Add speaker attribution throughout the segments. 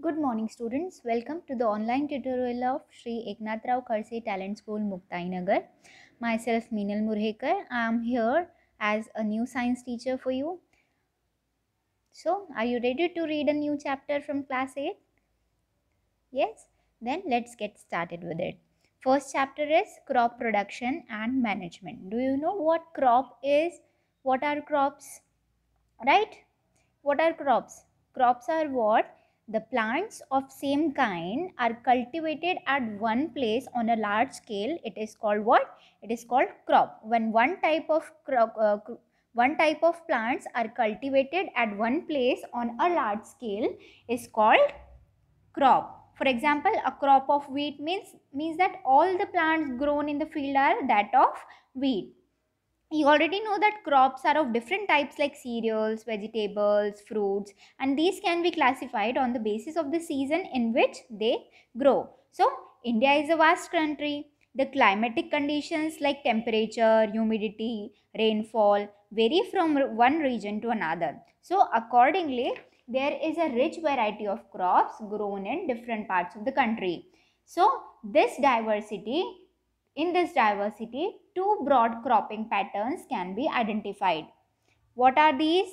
Speaker 1: Good morning, students. Welcome to the online tutorial of Sri Eknath Kharse Talent School, Muktainagar. Myself, Meenal Murhekar. I am here as a new science teacher for you. So, are you ready to read a new chapter from class 8? Yes? Then let's get started with it. First chapter is crop production and management. Do you know what crop is? What are crops? Right? What are crops? Crops are what? The plants of same kind are cultivated at one place on a large scale. It is called what? It is called crop. When one type of plants are cultivated at one place on a large scale is called crop. For example, a crop of wheat means that all the plants grown in the field are that of wheat. You already know that crops are of different types like cereals, vegetables, fruits, and these can be classified on the basis of the season in which they grow. So, India is a vast country. The climatic conditions like temperature, humidity, rainfall vary from one region to another. So, accordingly, there is a rich variety of crops grown in different parts of the country. So, in this diversity, two broad cropping patterns can be identified. What are these?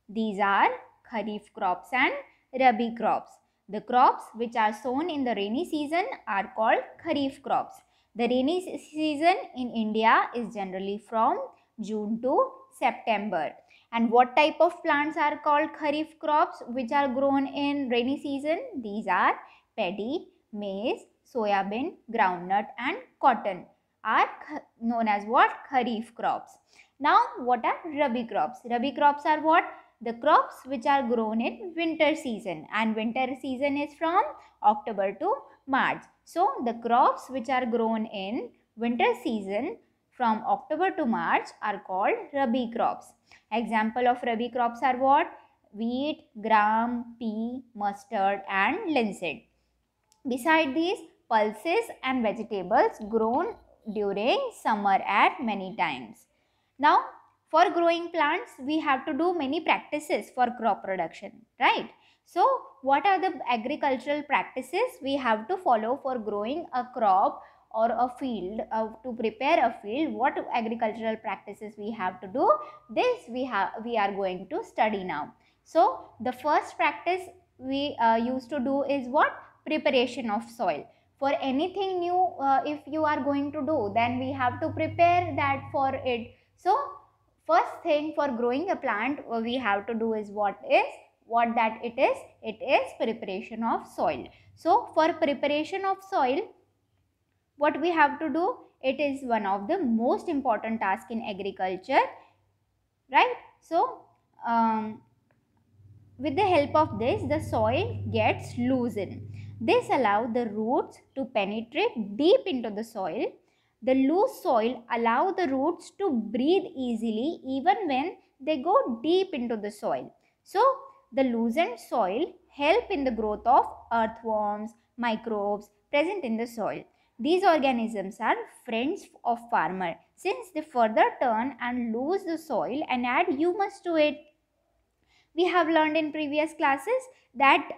Speaker 1: These are Kharif crops and Rabi crops. The crops which are sown in the rainy season are called Kharif crops. The rainy season in India is generally from June to September. And what type of plants are called Kharif crops which are grown in rainy season? These are paddy, maize, soybean, groundnut and cotton are known as what? Kharif crops. Now what are Rabi crops? Rabi crops are what? The crops which are grown in winter season, and winter season is from October to March. So the crops which are grown in winter season from October to March are called Rabi crops. Example of Rabi crops are what? Wheat, gram, pea, mustard and linseed. Beside these, pulses and vegetables grown during summer at many times. Now, for growing plants, we have to do many practices for crop production, right? So, what are the agricultural practices we have to follow for growing a crop or a field? To prepare a field, what agricultural practices we have to do? This we are going to study now. So, the first practice we used to do is what? Preparation of soil. For anything new, if you are going to do, then we have to prepare that for it. So first thing for growing a plant we have to do is what it is? It is preparation of soil. So for preparation of soil, what we have to do? It is one of the most important tasks in agriculture, right? So with the help of this, the soil gets loosened. This allows the roots to penetrate deep into the soil. The loose soil allows the roots to breathe easily even when they go deep into the soil. So, the loosened soil help in the growth of earthworms, microbes present in the soil. These organisms are friends of farmer since they further turn and loose the soil and add humus to it. We have learned in previous classes that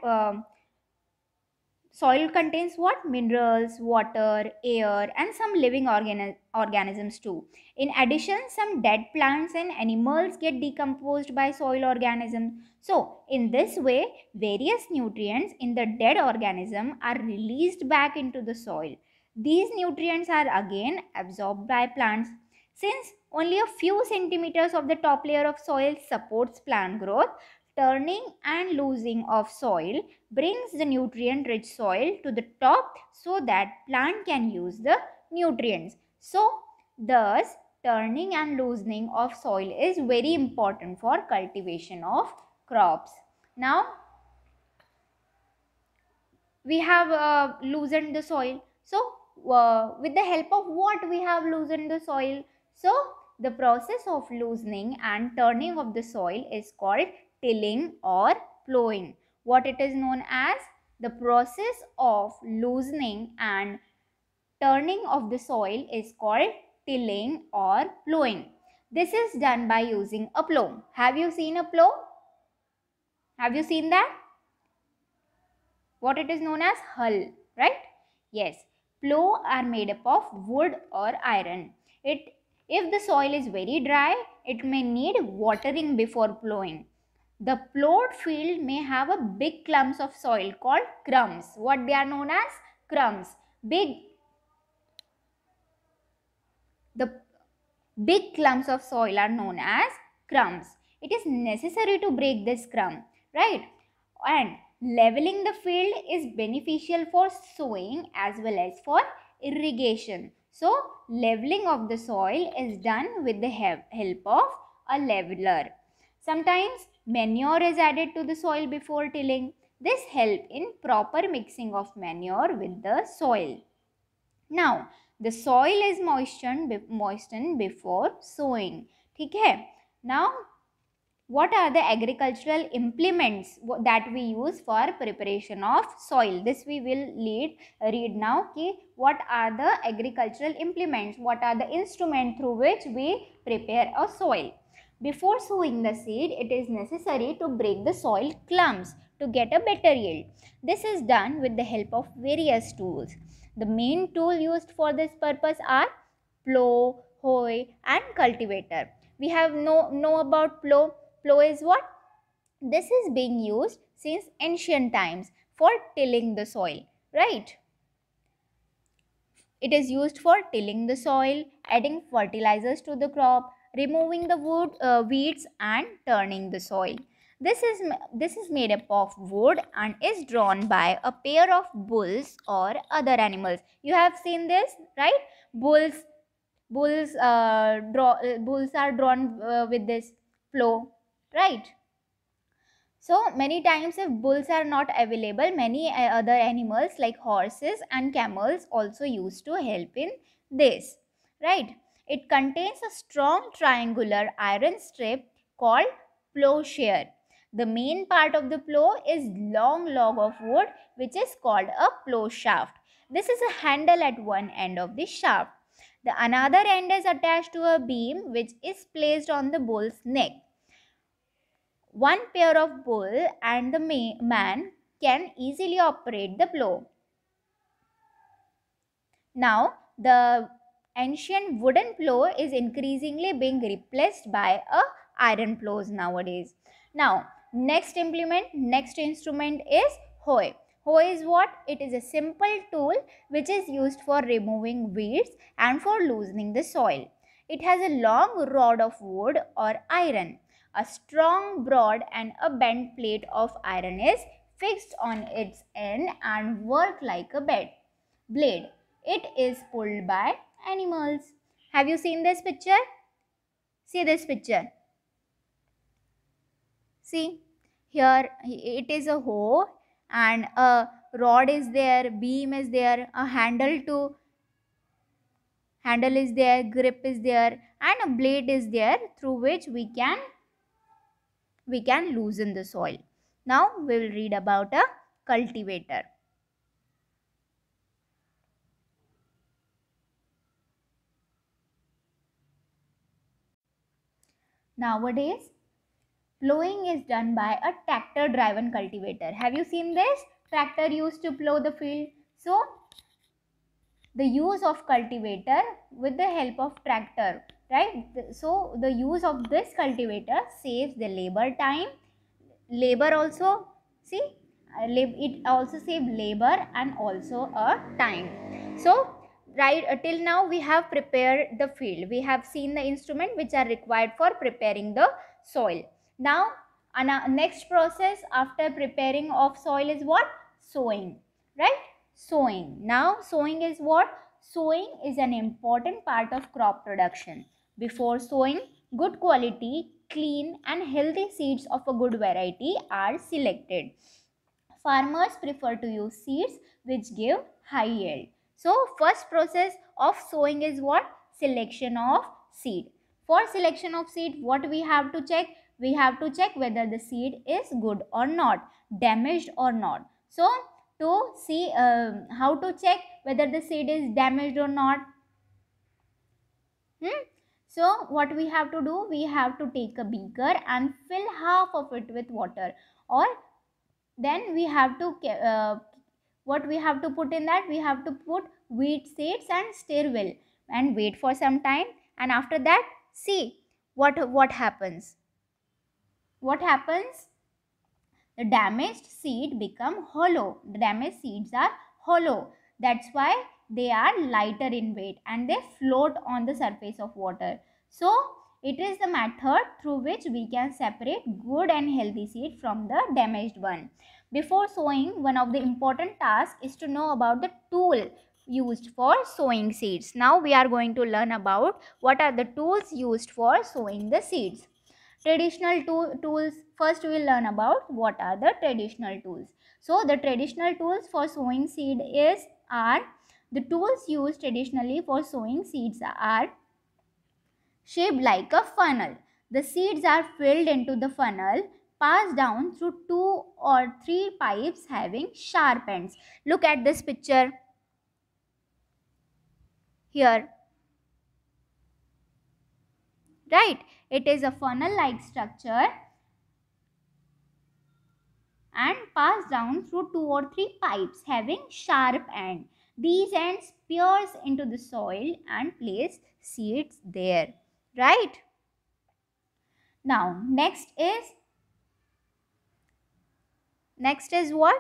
Speaker 1: soil contains what? Minerals, water, air and some living organisms too. In addition, some dead plants and animals get decomposed by soil organisms. So, in this way, various nutrients in the dead organism are released back into the soil. These nutrients are again absorbed by plants. Since only a few centimeters of the top layer of soil supports plant growth, turning and losing of soil brings the nutrient rich soil to the top so that plant can use the nutrients. So thus turning and loosening of soil is very important for cultivation of crops. Now we have loosened the soil. So with the help of what we have loosened the soil? So the process of loosening and turning of the soil is called tilling or plowing. What it is known as? The process of loosening and turning of the soil is called tilling or plowing. This is done by using a plow. Have you seen a plow? Have you seen that? What it is known as? Hull, right? Yes. Plow are made up of wood or iron. If the soil is very dry, it may need watering before plowing. The plowed field may have a big clumps of soil called crumbs. What they are known as? Crumbs. The big clumps of soil are known as crumbs. It is necessary to break this crumb, right? And leveling the field is beneficial for sowing as well as for irrigation. So, leveling of the soil is done with the help of a leveler. Sometimes manure is added to the soil before tilling. This helps in proper mixing of manure with the soil. Now, the soil is moistened before sowing. ठीक है? Now, what are the agricultural implements that we use for preparation of soil? This we will read now. कि what are the agricultural implements? What are the instruments through which we prepare a soil? Before sowing the seed, it is necessary to break the soil clumps to get a better yield. This is done with the help of various tools. The main tool used for this purpose are plow, hoe and cultivator. We have know about plow. Plow is what? This is being used since ancient times for tilling the soil, right? It is used for tilling the soil, adding fertilizers to the crop, removing the weeds and turning the soil. This is made up of wood and is drawn by a pair of bulls or other animals. You have seen this, right? Bulls are drawn with this plow, right? So many times if bulls are not available, many other animals like horses and camels also used to help in this, right? It contains a strong triangular iron strip called plowshare. The main part of the plow is long log of wood which is called a plow shaft. This is a handle at one end of the shaft. The another end is attached to a beam which is placed on the bull's neck. One pair of bull and the man can easily operate the plow. Now, the ancient wooden plow is increasingly being replaced by a iron plows nowadays. Now, next instrument is hoe. Hoe is what? It is a simple tool which is used for removing weeds and for loosening the soil. It has a long rod of wood or iron. A strong, broad and a bent plate of iron is fixed on its end and work like a blade. It is pulled by animals. Have you seen this picture? See this picture. See, here it is a hoe and a rod is there, beam is there, a handle is there, grip is there and a blade is there through which we can loosen the soil. Now we will read about a cultivator. Nowadays, plowing is done by a tractor driven cultivator. Have you seen this? Tractor used to plow the field. So, the use of cultivator with the help of tractor, right? So, the use of this cultivator saves the labor time. Labor also, see, it also saves labor and also a time. So, right till now we have prepared the field. We have seen the instrument which are required for preparing the soil. Now, next process after preparing of soil is what? Sowing, right? Sowing. Now, sowing is what? Sowing is an important part of crop production. Before sowing, good quality, clean and healthy seeds of a good variety are selected. Farmers prefer to use seeds which give high yield. So, first process of sowing is what? Selection of seed. For selection of seed, what we have to check? We have to check whether the seed is good or not, damaged or not. So, to see how to check whether the seed is damaged or not. So, what we have to do? We have to take a beaker and fill half of it with water, or then we have to What we have to put in that? We have to put wheat seeds and stir well and wait for some time, and after that see what happens. What happens? The damaged seed become hollow. The damaged seeds are hollow. That's why they are lighter in weight and they float on the surface of water. So it is the method through which we can separate good and healthy seed from the damaged one. Before sowing, one of the important tasks is to know about the tool used for sowing seeds. Now we are going to learn about what are the tools used for sowing the seeds. Traditional tools. First we will learn about what are the traditional tools. So the traditional tools for sowing seed are the tools used traditionally for sowing seeds are shaped like a funnel. The seeds are filled into the funnel, passed down through 2 or 3 pipes having sharp ends. Look at this picture here. Right, it is a funnel like structure and passed down through 2 or 3 pipes having sharp end. These ends pierce into the soil and place seeds there. Right? Now, next is what?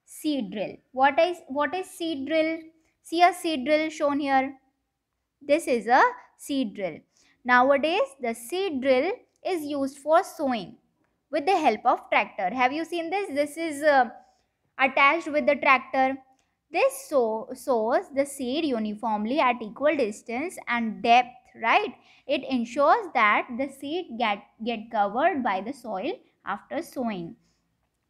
Speaker 1: Seed drill. What is seed drill? See a seed drill shown here. This is a seed drill. Nowadays, the seed drill is used for sowing with the help of tractor. Have you seen this? This is attached with the tractor. This sows the seed uniformly at equal distance and depth, right? It ensures that the seed get covered by the soil after sowing.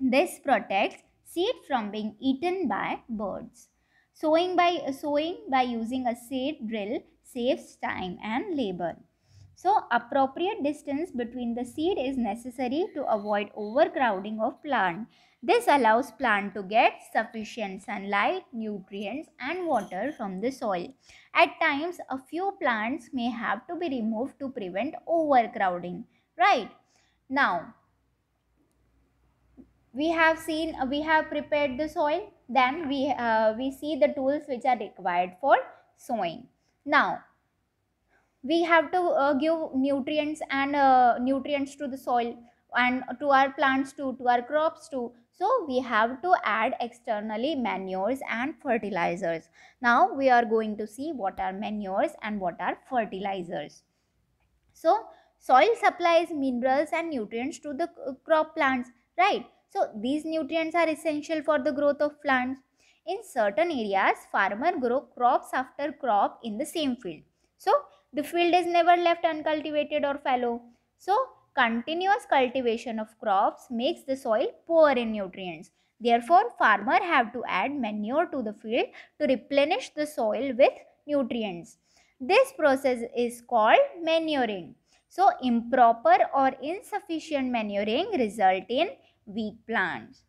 Speaker 1: This protects seed from being eaten by birds. Sowing by using a seed drill saves time and labor. So, appropriate distance between the seed is necessary to avoid overcrowding of plant. This allows plant to get sufficient sunlight, nutrients and water from the soil. At times, a few plants may have to be removed to prevent overcrowding. Right? Now, we have prepared the soil. Then we see the tools which are required for sowing. Now, we have to give nutrients to the soil and to our plants too, to our crops too. So we have to add externally manures and fertilizers. Now we are going to see what are manures and what are fertilizers. So soil supplies minerals and nutrients to the crop plants, right? So these nutrients are essential for the growth of plants. In certain areas, farmers grow crops after crop in the same field. So the field is never left uncultivated or fallow. So continuous cultivation of crops makes the soil poor in nutrients. Therefore, farmers have to add manure to the field to replenish the soil with nutrients. This process is called manuring. So, improper or insufficient manuring result in weak plants.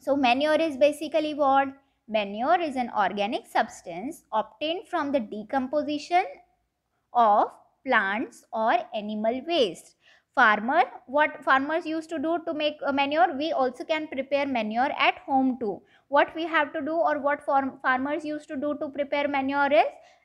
Speaker 1: So, manure is basically what? Manure is an organic substance obtained from the decomposition of plants or animal waste. What farmers used to do to make a manure, we also can prepare manure at home too. What we have to do or what farmers used to do to prepare manure is,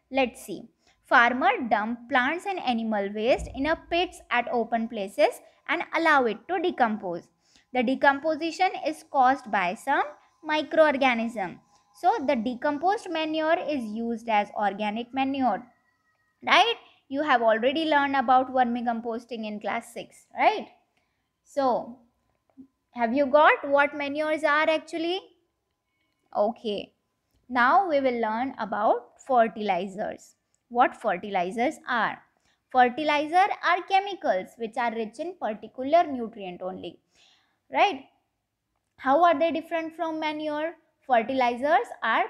Speaker 1: let's see. Farmer dump plants and animal waste in a pits at open places and allow it to decompose. The decomposition is caused by some microorganism. So the decomposed manure is used as organic manure. Right? You have already learned about vermicomposting in class 6, right? So, have you got what manures are actually? Okay. Now we will learn about fertilizers. What fertilizers are? Fertilizers are chemicals which are rich in particular nutrient only. Right? How are they different from manure? Fertilizers are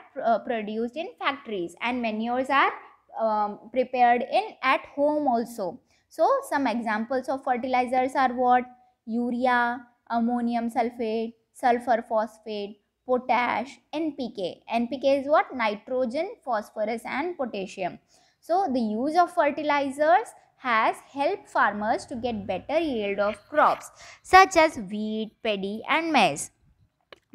Speaker 1: produced in factories and manures are prepared at home also. So some examples of fertilizers are what? Urea, ammonium sulfate, sulfur phosphate, potash, NPK. NPK is what? Nitrogen, phosphorus and potassium. So the use of fertilizers has helped farmers to get better yield of crops such as wheat, paddy and maize.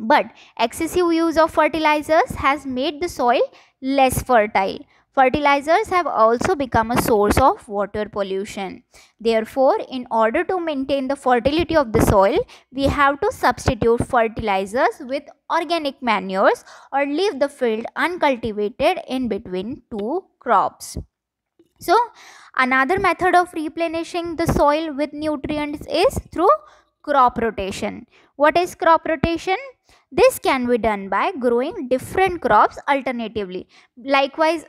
Speaker 1: But excessive use of fertilizers has made the soil less fertile. Fertilizers have also become a source of water pollution. Therefore, in order to maintain the fertility of the soil, we have to substitute fertilizers with organic manures or leave the field uncultivated in between two crops. So, another method of replenishing the soil with nutrients is through crop rotation. What is crop rotation? This can be done by growing different crops alternatively. Likewise,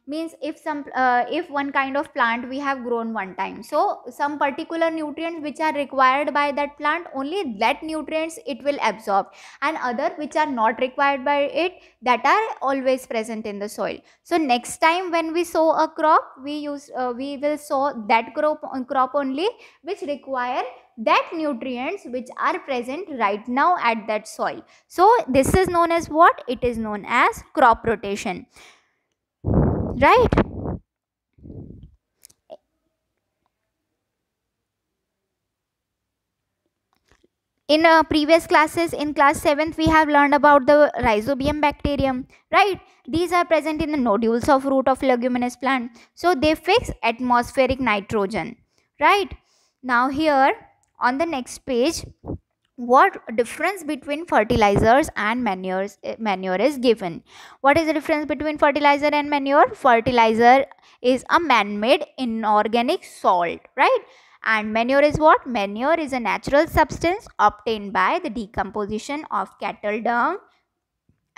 Speaker 1: means if one kind of plant we have grown one time, so some particular nutrients which are required by that plant, only that nutrients it will absorb, and other which are not required by it, that are always present in the soil. So next time when we sow a crop, we will sow that crop only which require that nutrients which are present right now at that soil. So this is known as what? It is known as crop rotation, right? In previous classes, in class 7th, we have learned about the rhizobium bacterium, right? These are present in the nodules of root of leguminous plant. So they fix atmospheric nitrogen, right? Now here on the next page, what difference between fertilizers and manure is given. What is the difference between fertilizer and manure? Fertilizer is a man-made inorganic salt, right? And manure is what? Manure is a natural substance obtained by the decomposition of cattle dung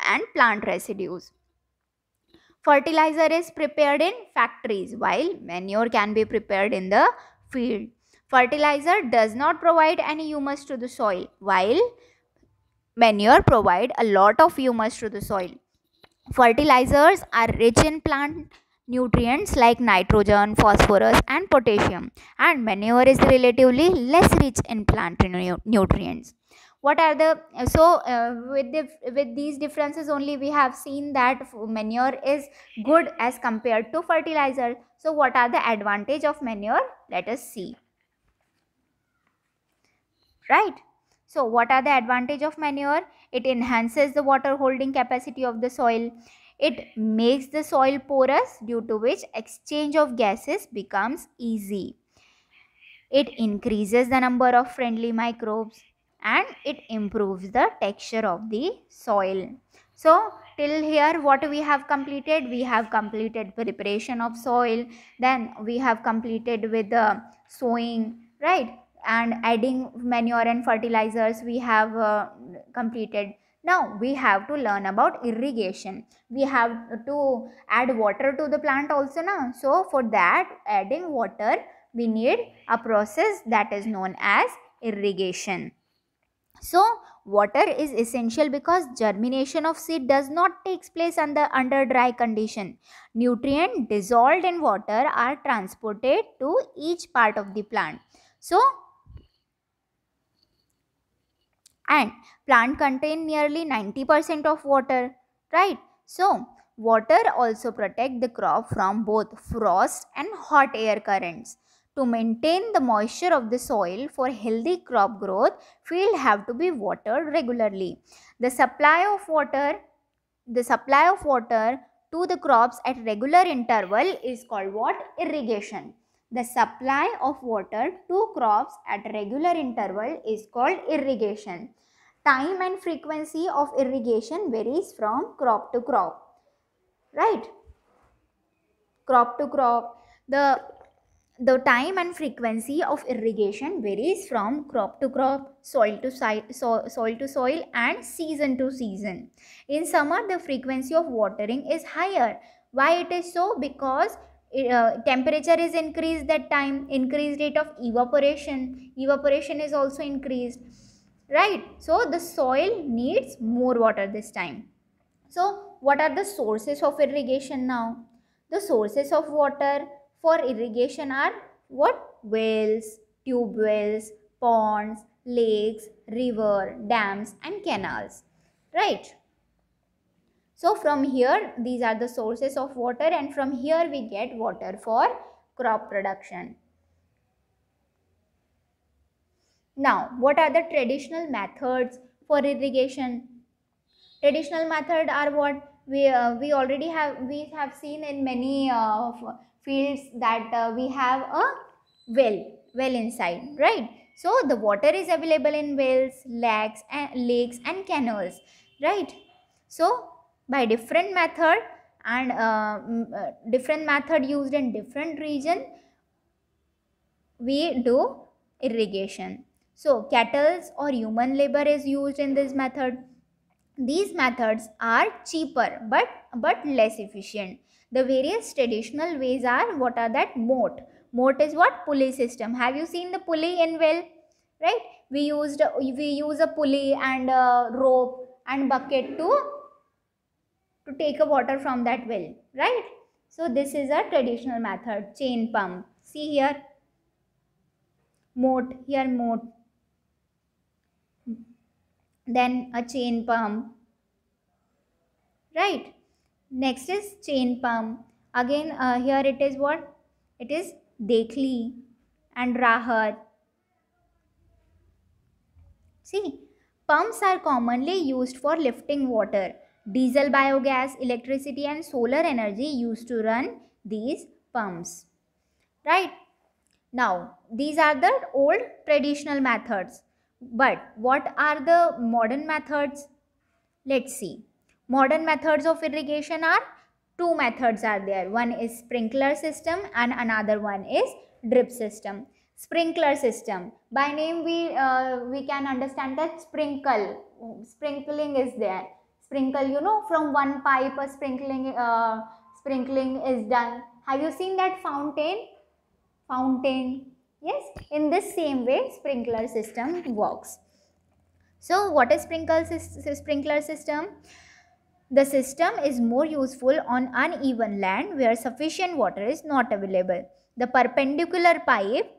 Speaker 1: and plant residues. Fertilizer is prepared in factories while manure can be prepared in the field. Fertilizer does not provide any humus to the soil, while manure provide a lot of humus to the soil. Fertilizers are rich in plant nutrients like nitrogen, phosphorus and potassium, and manure is relatively less rich in plant nutrients. What are the with these differences only we have seen that manure is good as compared to fertilizer. So what are the advantage of manure? Let us see. Right. So what are the advantage of manure? It enhances the water holding capacity of the soil. It makes the soil porous, due to which exchange of gases becomes easy. It increases the number of friendly microbes and it improves the texture of the soil. So till here what we have completed? We have completed preparation of soil, then we have completed with the sowing, right? And adding manure and fertilizers we have completed. Now we have to learn about irrigation. We have to add water to the plant also now. So for that, adding water, we need a process that is known as irrigation. So water is essential because germination of seed does not take place under dry condition. Nutrients dissolved in water are transported to each part of the plant. So and plant contain nearly 90% of water, right? So water also protect the crop from both frost and hot air currents. To maintain the moisture of the soil for healthy crop growth, field have to be watered regularly. The supply of water to the crops at regular interval is called what? Irrigation. The supply of water to crops at regular interval is called irrigation. Time and frequency of irrigation varies from crop to crop, right? Crop to crop. The time and frequency of irrigation varies from crop to crop, soil to soil and season to season. In summer, the frequency of watering is higher. Why it is so? Because temperature is increased that time, increased rate of evaporation is also increased, right? So the soil needs more water this time. So what are the sources of irrigation now? The sources of water for irrigation are what? Wells, tube wells, ponds, lakes, river, dams and canals, right? So from here these are the sources of water, and from here we get water for crop production. Now what are the traditional methods for irrigation. Traditional method are what we already have seen in many fields that we have a well inside, right? So the water is available in wells, lakes and canals, right? So by different method and different method used in different region, we do irrigation. So cattle's or human labor is used in this method. These methods are cheaper but less efficient. The various traditional ways are, what are that? Moat is what? Pulley system. Have you seen the pulley in well? Right? We use a pulley and a rope and bucket to take a water from that well, right? So this is a traditional method. Chain pump. See here, moat. Then a chain pump, right? Next is chain pump. Again, here it is what? It is Dekli and Rahat. See, pumps are commonly used for lifting water. Diesel, biogas, electricity and solar energy used to run these pumps. Right? Now, these are the old traditional methods. But what are the modern methods? Let's see. Modern methods of irrigation are, two methods are there. One is sprinkler system and another one is drip system. Sprinkler system. By name we can understand that sprinkling is there. Sprinkle, you know, from one pipe a sprinkling is done. Have you seen that fountain? Yes, in this same way sprinkler system works. So what is sprinkler system? The system is more useful on uneven land where sufficient water is not available. The perpendicular pipe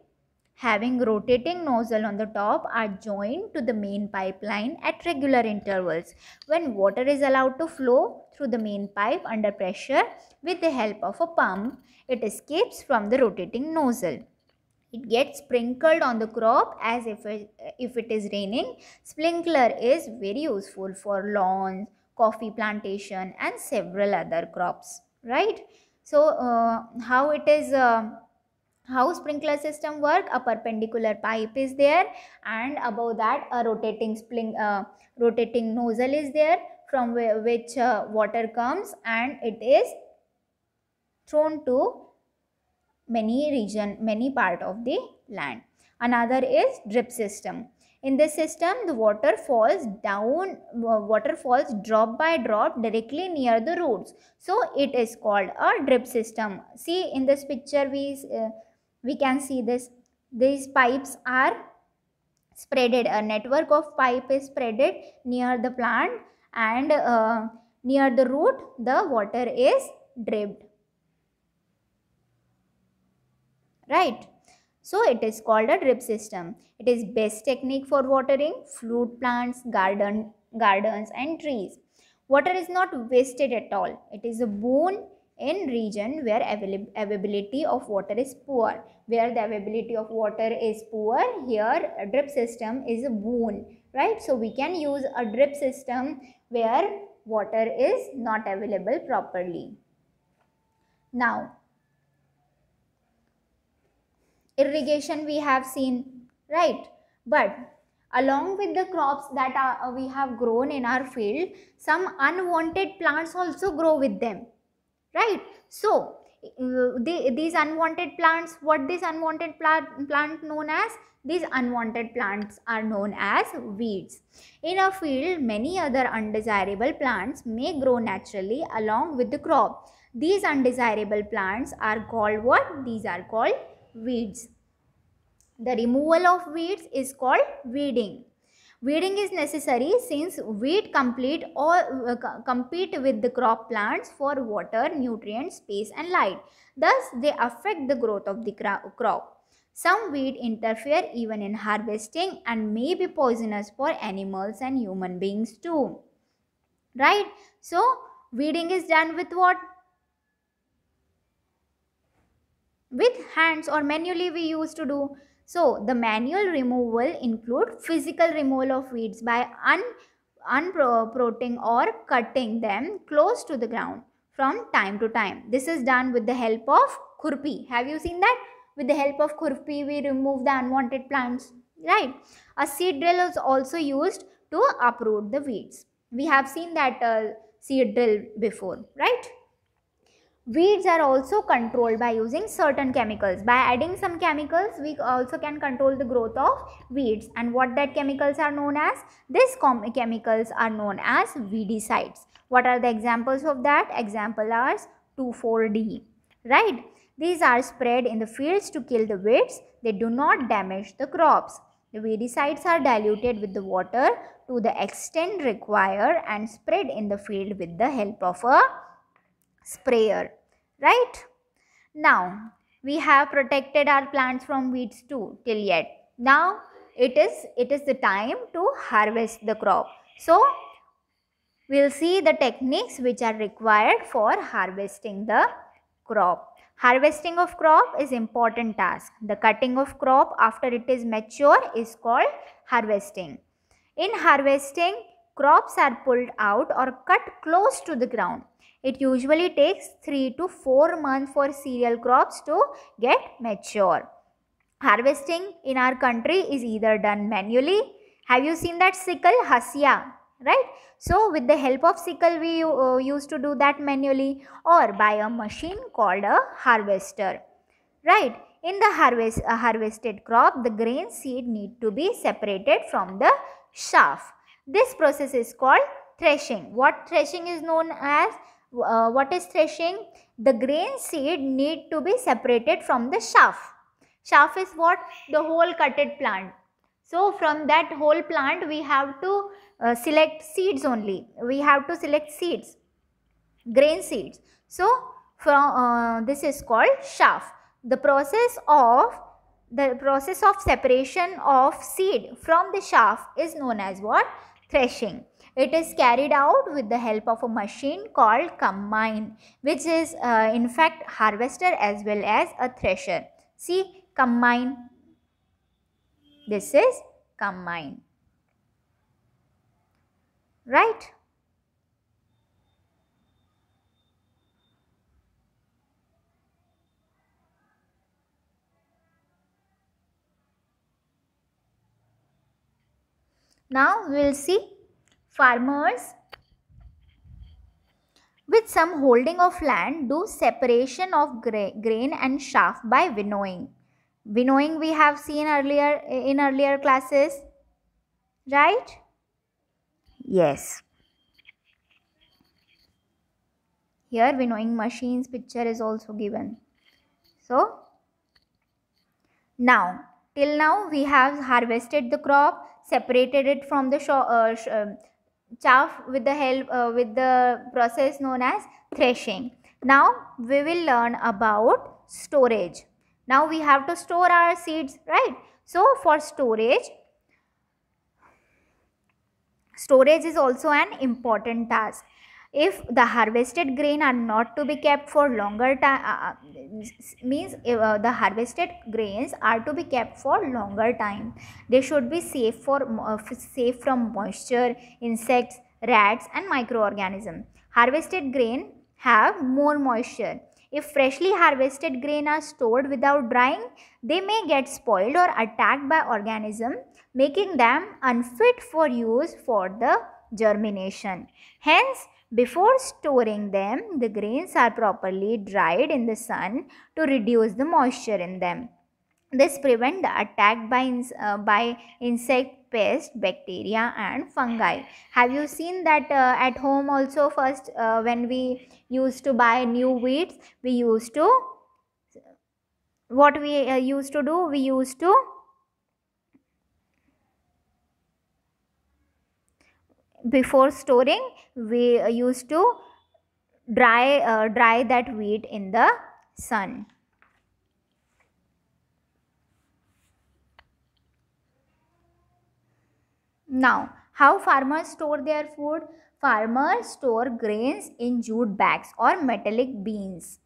Speaker 1: having rotating nozzle on the top are joined to the main pipeline at regular intervals. When water is allowed to flow through the main pipe under pressure with the help of a pump, it escapes from the rotating nozzle. It gets sprinkled on the crop as if it is raining. Sprinkler is very useful for lawns, coffee plantation and several other crops, right? So how sprinkler system work? A perpendicular pipe is there and above that a rotating nozzle is there from which water comes and it is thrown to many part of the land. Another is drip system. In this system, the water falls drop by drop directly near the roots. So it is called a drip system. See in this picture we can see this. These pipes are spreaded. A network of pipe is spreaded near the plant and near the root the water is dripped. Right? So it is called a drip system. It is best technique for watering fruit plants, gardens and trees. Water is not wasted at all. It is a boon in region where availability of water is poor. Where the availability of water is poor, here a drip system is a boon, right? So we can use a drip system where water is not available properly. Now, irrigation we have seen, right? But along with the crops that we have grown in our field, some unwanted plants also grow with them, right? So these unwanted plants, what this unwanted plant known as? These unwanted plants are known as weeds. In a field, many other undesirable plants may grow naturally along with the crop. These undesirable plants are called what? These are called weeds. The removal of weeds is called weeding. Weeding is necessary since weeds compete with the crop plants for water, nutrients, space and light. Thus, they affect the growth of the crop. Some weeds interfere even in harvesting and may be poisonous for animals and human beings too. Right? So, weeding is done with what? With hands or manually we used to do. So the manual removal include physical removal of weeds by unprotting or cutting them close to the ground from time to time. This is done with the help of khurpi. Have you seen that? With the help of khurpi, we remove the unwanted plants, right? A seed drill is also used to uproot the weeds. We have seen that seed drill before, right? Weeds are also controlled by using certain chemicals. By adding some chemicals, we also can control the growth of weeds. And what that chemicals are known as? These chemicals are known as weedicides. What are the examples of that? Example are 2,4-D, right? These are sprayed in the fields to kill the weeds. They do not damage the crops. The weedicides are diluted with the water to the extent required and spread in the field with the help of a sprayer, right? Now we have protected our plants from weeds too till yet. Now it is the time to harvest the crop. So we'll see the techniques which are required for harvesting the crop. Harvesting of crop is important task. The cutting of crop after it is mature is called harvesting. In harvesting, crops are pulled out or cut close to the ground. It usually takes 3 to 4 months for cereal crops to get mature. Harvesting in our country is either done manually. Have you seen that sickle? Hasya, right? So with the help of sickle we used to do that manually, or by a machine called a harvester, right? In the harvested crop, the grain seed need to be separated from the chaff. This process is called threshing. What threshing is known as? What is threshing? The grain seed need to be separated from the chaff. Chaff is what? The whole cutted plant. So from that whole plant we have to select seeds only. We have to select seeds, grain seeds. So from this is called chaff. The process of separation of seed from the chaff is known as what? Threshing. It is carried out with the help of a machine called combine, which is in fact harvester as well as a thresher. See, combine. This is combine, right? Now we will see farmers with some holding of land do separation of grain and chaff by winnowing. Winnowing we have seen earlier in earlier classes, right? Yes. Here winnowing machines picture is also given. So now till now we have harvested the crop, separated it from the chaff with the help with the process known as threshing. Now we will learn about storage. Now we have to store our seeds, right? So for storage is also an important task. If the harvested grain are not to be kept for longer time, means the harvested grains are to be kept for longer time. They should be safe from moisture, insects, rats and microorganisms. Harvested grain have more moisture. If freshly harvested grain are stored without drying, they may get spoiled or attacked by organisms, making them unfit for use for the germination. Hence, before storing them, the grains are properly dried in the sun to reduce the moisture in them. This prevents the attack by insect, pest, bacteria and fungi. Have you seen that at home also? First when we used to buy new weeds, we used to, what we used to do? We used to before storing, we used to dry that wheat in the sun. Now, how farmers store their food? Farmers store grains in jute bags or metallic beans.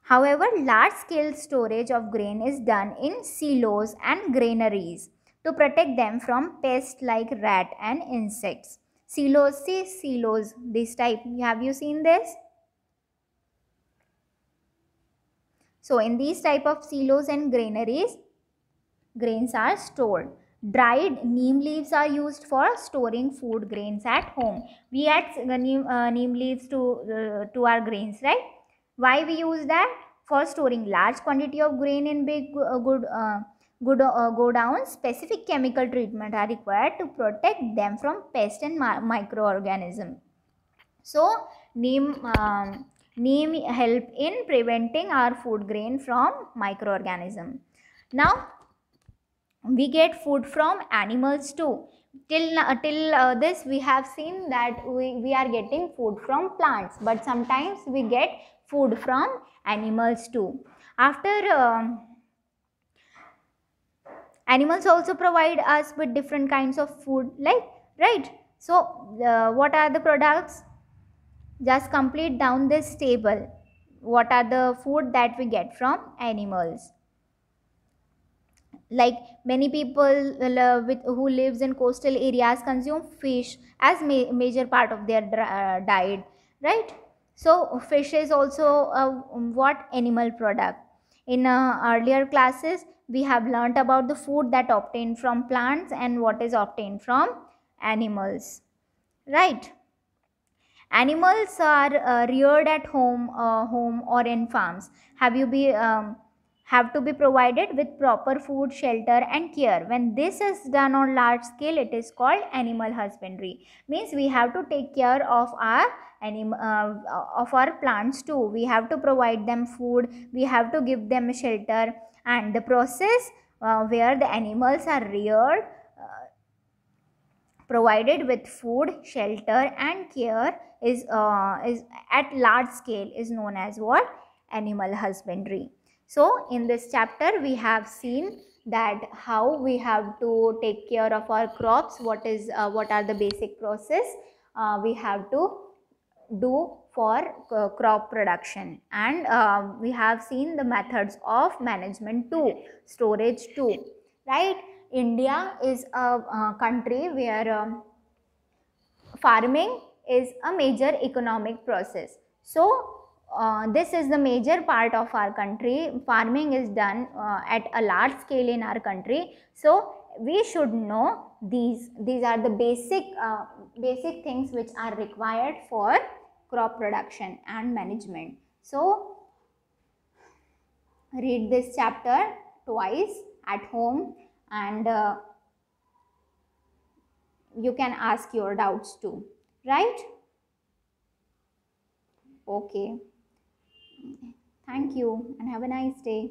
Speaker 1: However, large-scale storage of grain is done in silos and granaries to protect them from pests like rat and insects. Silos, see silos, this type. Have you seen this? So in these type of silos and granaries, grains are stored. Dried neem leaves are used for storing food grains at home. We add neem leaves to our grains, right? Why we use that? For storing large quantity of grain in big go down. Specific chemical treatment are required to protect them from pest and microorganism. So neem help in preventing our food grain from microorganism. Now we get food from animals too. Till this we have seen that we are getting food from plants, but sometimes we get food from animals too. After animals also provide us with different kinds of food, like, right? So what are the products? Just complete down this table. What are the food that we get from animals? Like many people who lives in coastal areas consume fish as major part of their diet, right? So fish is also a what animal product. In earlier classes we have learnt about the food that obtained from plants and what is obtained from animals, right? Animals are reared at home or in farms. Have to be provided with proper food, shelter, and care. When this is done on large scale, it is called animal husbandry. Means we have to take care of our of our plants too. We have to provide them food. We have to give them shelter, and the process where the animals are reared, provided with food, shelter, and care is at large scale is known as what? Animal husbandry. So in this chapter we have seen that how we have to take care of our crops, what are the basic process we have to do for crop production, and we have seen the methods of management too, storage too, right? India is a country where farming is a major economic process. So this is the major part of our country. Farming is done at a large scale in our country. So we should know these are the basic things which are required for crop production and management. So read this chapter twice at home, and you can ask your doubts too, right? Okay, thank you and have a nice day.